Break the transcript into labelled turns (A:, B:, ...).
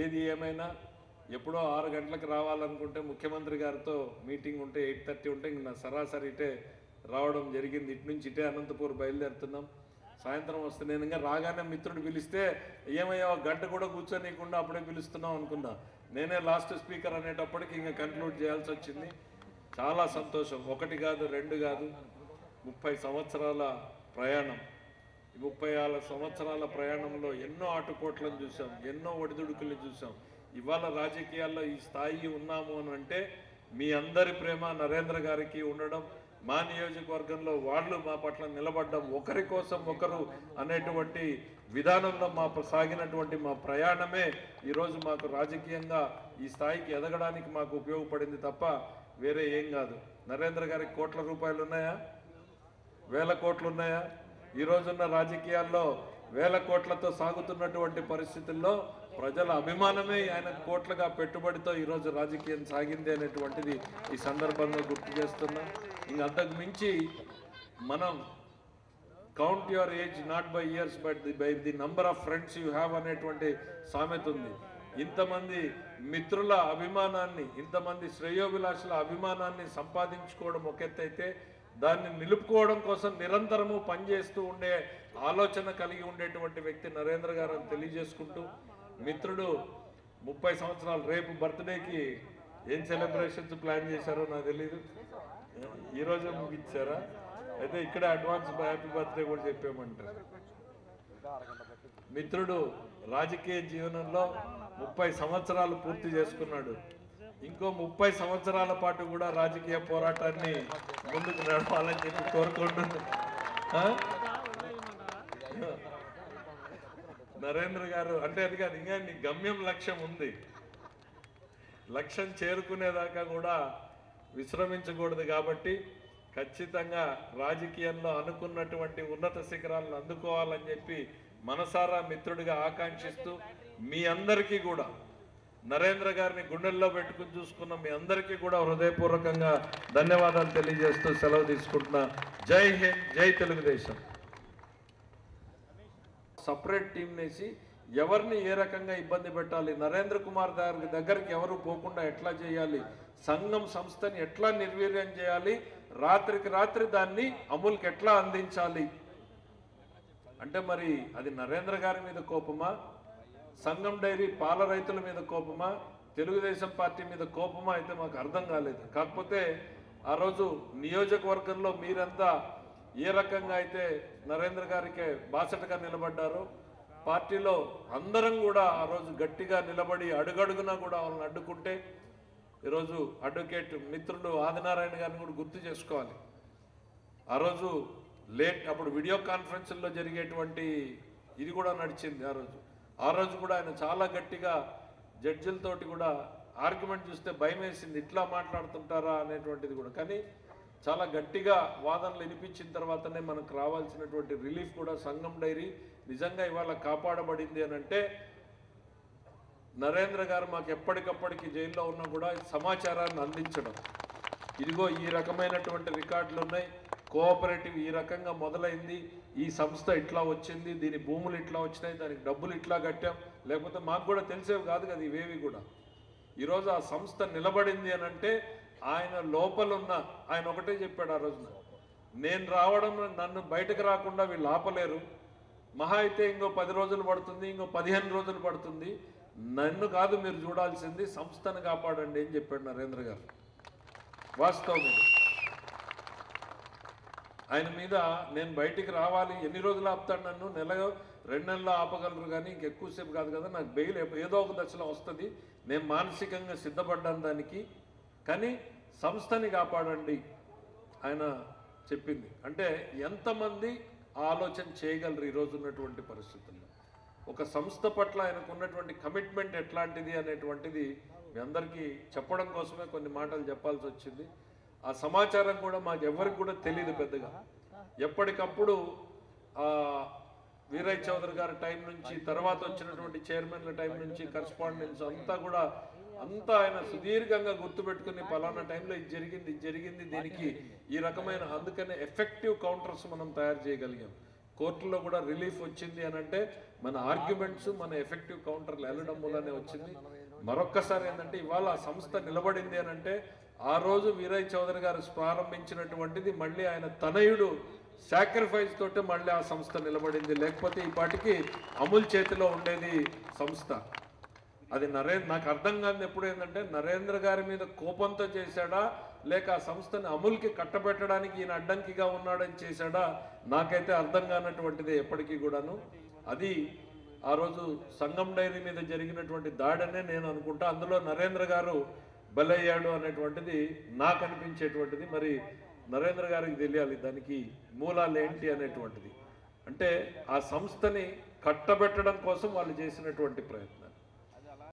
A: ఏది ఏమైనా ఎప్పుడో 6 గంటలకు రావాలనుకుంటే ముఖ్యమంత్రి గారితో మీటింగ్ ఉంటే 8:30 ఉంటే ఇంక నా సరాసరి ఇటే రావడం జరిగింది. ఇటు నుంచి ఇటే అనంతపూర్ బయలుదేరుతున్నాం. సాయంత్రం వస్తే నేను ఇంకా రాగానే మిత్రుడు పిలిస్తే ఏమయ్యా గంట కూడా కూర్చోనీయకుండా అప్పుడే పిలుస్తున్నాం అనుకున్నా. నేనే లాస్ట్ స్పీకర్ అనేటప్పటికి ఇంకా కన్క్లూడ్ చేయాల్సి వచ్చింది. చాలా సంతోషం. 1 కాదు 2 కాదు 30 సంవత్సరాల ప్రయాణం. 36 సంవత్సరాల ప్రయాణంలో ఎన్నో ఆటుపోట్లను చూసాం, ఎన్నో ఒడిదుడుకులను చూసాం. ఇవాళ రాజకీయాల్లో ఈ స్థాయి ఉన్నాము అని అంటే మీ అందరి ప్రేమ నరేంద్ర గారికి ఉండడం, మా నియోజకవర్గంలో వాళ్ళు మా పట్ల నిలబడ్డం, ఒకరి కోసం ఒకరు అనేటువంటి విధానంలో సాగినటువంటి మా ప్రయాణమే ఈరోజు మాకు రాజకీయంగా ఈ స్థాయికి ఎదగడానికి మాకు ఉపయోగపడింది తప్ప వేరే ఏం కాదు. నరేంద్ర గారికి కోట్ల రూపాయలు ఉన్నాయా? వేల కోట్లు ఉన్నాయా? ఈ రోజున్న రాజకీయాల్లో వేల కోట్లతో సాగుతున్నటువంటి పరిస్థితుల్లో ప్రజల అభిమానమే ఆయన కోట్లుగా పెట్టుబడితో ఈరోజు రాజకీయం సాగింది అనేటువంటిది ఈ సందర్భంగా గుర్తు చేస్తున్నా. ఇంక అంతకు మించి మనం count your age not by years but by the number of friends you have అనేటువంటి సామెత ఉంది. ఇంతమంది మిత్రుల అభిమానాన్ని, ఇంతమంది శ్రేయోభిలాషుల అభిమానాన్ని సంపాదించుకోవడం ఒక ఎత్తు అయితే, దాన్ని నిలుపుకోవడం కోసం నిరంతరము పనిచేస్తూ ఉండే ఆలోచన కలిగి ఉండేటువంటి వ్యక్తి నరేంద్ర గారు అని తెలియజేసుకుంటూ, మిత్రుడు 30 సంవత్సరాలు రేపు బర్త్డేకి ఏం సెలబ్రేషన్స్ ప్లాన్ చేశారో నాకు తెలియదు. ఈరోజే ముగించారా? అయితే ఇక్కడ అడ్వాన్స్ హ్యాపీ బర్త్డే కూడా చెప్పామంటారు. మిత్రుడు రాజకీయ జీవనంలో 30 సంవత్సరాలు పూర్తి చేసుకున్నాడు. ఇంకో 30 సంవత్సరాల పాటు కూడా రాజకీయ పోరాటాన్ని ముందుకు నడపాలని చెప్పి కోరుకుంటున్నాను. నరేంద్ర గారు అంటే అది కాదు, ఇంకా నీ గమ్యం లక్ష్యం ఉంది. లక్ష్యం చేరుకునేదాకా కూడా విశ్రమించకూడదు. కాబట్టి ఖచ్చితంగా రాజకీయంలో అనుకున్నటువంటి ఉన్నత శిఖరాలను అందుకోవాలని చెప్పి మనసారా మిత్రుడిగా ఆకాంక్షిస్తూ, మీ అందరికీ కూడా నరేంద్ర గారిని గుండెల్లో పెట్టుకుని చూసుకున్న మీ అందరికీ కూడా హృదయపూర్వకంగా ధన్యవాదాలు తెలియజేస్తూ సెలవు తీసుకుంటున్నా. జై హింద్, జై తెలుగుదేశం. సపరేట్ టీం వేసి ఎవరిని ఏ రకంగా ఇబ్బంది పెట్టాలి, నరేంద్ర కుమార్ గారి దగ్గరికి ఎవరు పోకుండా ఎట్లా చేయాలి, సంఘం సంస్థని ఎట్లా నిర్వీర్యం చేయాలి, రాత్రికి రాత్రి దాన్ని అమలుకి ఎట్లా అందించాలి అంటే మరి అది నరేంద్ర గారి మీద కోపమా, సంఘం డైరీ పాల రైతుల మీద కోపమా, తెలుగుదేశం పార్టీ మీద కోపమా అయితే మాకు అర్థం కాలేదు. కాకపోతే ఆ రోజు నియోజకవర్గంలో మీరంతా ఏ రకంగా అయితే నరేంద్ర గారికి బాసటగా నిలబడ్డారో, పార్టీలో అందరం కూడా ఆ రోజు గట్టిగా నిలబడి అడుగడుగునా కూడా వాళ్ళని అడ్డుకుంటే, ఈరోజు అడ్వకేట్ మిత్రుడు ఆదినారాయణ గారిని కూడా గుర్తు చేసుకోవాలి. ఆ రోజు అప్పుడు వీడియో కాన్ఫరెన్స్లో జరిగేటువంటి ఇది కూడా నడిచింది. ఆ రోజు కూడా ఆయన చాలా గట్టిగా జడ్జిలతోటి కూడా ఆర్గ్యుమెంట్ చూస్తే భయం వేసింది, ఇట్లా మాట్లాడుతుంటారా అనేటువంటిది కూడా. కానీ చాలా గట్టిగా వాదనలు వినిపించిన తర్వాతనే మనకు రావాల్సినటువంటి రిలీఫ్ కూడా సంఘం డైరీ నిజంగా ఇవాళ కాపాడబడింది అని అంటే, నరేంద్ర గారు మాకు ఎప్పటికప్పటికి జైల్లో ఉన్నా కూడా సమాచారాన్ని అందించడం, ఇదిగో ఈ రకమైనటువంటి రికార్డులు ఉన్నాయి, కోఆపరేటివ్ ఈ రకంగా మొదలైంది, ఈ సంస్థ ఇట్లా వచ్చింది, దీని భూములు ఇట్లా వచ్చినాయి, దానికి డబ్బులు ఇట్లా కట్టాం, లేకపోతే మాకు కూడా తెలిసేవి కాదు కదా ఇవేవి కూడా. ఈరోజు ఆ సంస్థ నిలబడింది అని అంటే ఆయన లోపలున్న ఆయన ఒకటే చెప్పాడు ఆ రోజున, నేను రావడం, నన్ను బయటకు రాకుండా వీళ్ళు ఆపలేరు, మహా అయితే ఇంకో 10 రోజులు పడుతుంది, ఇంకో 15 రోజులు పడుతుంది, నన్ను కాదు మీరు చూడాల్సింది సంస్థను కాపాడండి అని చెప్పాడు నరేంద్ర గారు. వాస్తవం ఆయన మీద నేను బయటికి రావాలి, ఎన్ని రోజులు ఆపుతాడు నన్ను, 1-2 నెలలు ఆపగలరు కానీ ఇంకెక్కువసేపు కాదు కదా, నాకు బెయిల్ ఏదో ఒక దశలో వస్తుంది, నేను మానసికంగా సిద్ధపడ్డాను దానికి, కానీ సంస్థని కాపాడండి ఆయన చెప్పింది. అంటే ఎంతమంది ఆలోచన చేయగలరు ఈరోజు ఉన్నటువంటి పరిస్థితుల్లో, ఒక సంస్థ పట్ల ఆయనకు ఉన్నటువంటి కమిట్మెంట్ ఎట్లాంటిది అనేటువంటిది మీ అందరికీ చెప్పడం కోసమే కొన్ని మాటలు చెప్పాల్సి వచ్చింది. ఆ సమాచారం కూడా మాకు ఎవరికి కూడా తెలియదు పెద్దగా. ఎప్పటికప్పుడు వీరయ్య చౌదరి గారి టైం నుంచి, తర్వాత వచ్చినటువంటి చైర్మన్ల టైం నుంచి కరస్పాండెన్స్ అంతా ఆయన సుదీర్ఘంగా గుర్తుపెట్టుకుని పలానా టైంలో ఇది జరిగింది దీనికి ఈ రకమైన, అందుకనే ఎఫెక్టివ్ కౌంటర్స్ మనం తయారు చేయగలిగాం. కోర్టులో కూడా రిలీఫ్ వచ్చింది అని అంటే మన ఆర్గ్యుమెంట్స్ మన ఎఫెక్టివ్ కౌంటర్లు వెళ్ళడం మూలనే వచ్చింది. మరొక్కసారి ఏంటంటే ఇవాళ ఆ సంస్థ నిలబడింది అని అంటే ఆ రోజు వీరయ్య చౌదరి గారు ప్రారంభించినటువంటిది మళ్ళీ ఆయన తనయుడు సాక్రిఫైస్ తోటే మళ్ళీ ఆ సంస్థ నిలబడింది. లేకపోతే ఈ పాటికి అమూల్ చేతిలో ఉండేది సంస్థ. అది నాకు అర్థం కాదు ఎప్పుడు ఏంటంటే నరేంద్ర గారి మీద కోపంతో చేశాడా లేక ఆ సంస్థని అమూల్కి కట్టబెట్టడానికి ఈయన అడ్డంకిగా ఉన్నాడని చేశాడా నాకైతే అర్థం కానటువంటిది ఎప్పటికీ కూడాను. అది ఆ రోజు సంగం డైరీ మీద జరిగినటువంటి దాడనే నేను అనుకుంటా. అందులో నరేంద్ర గారు బలయ్యాడు అనేటువంటిది నాకు అనిపించేటువంటిది. మరి నరేంద్ర గారికి తెలియాలి దానికి మూలాలు ఏంటి అనేటువంటిది. అంటే ఆ సంస్థని కట్టబెట్టడం కోసం వాళ్ళు చేసినటువంటి ప్రయత్నం.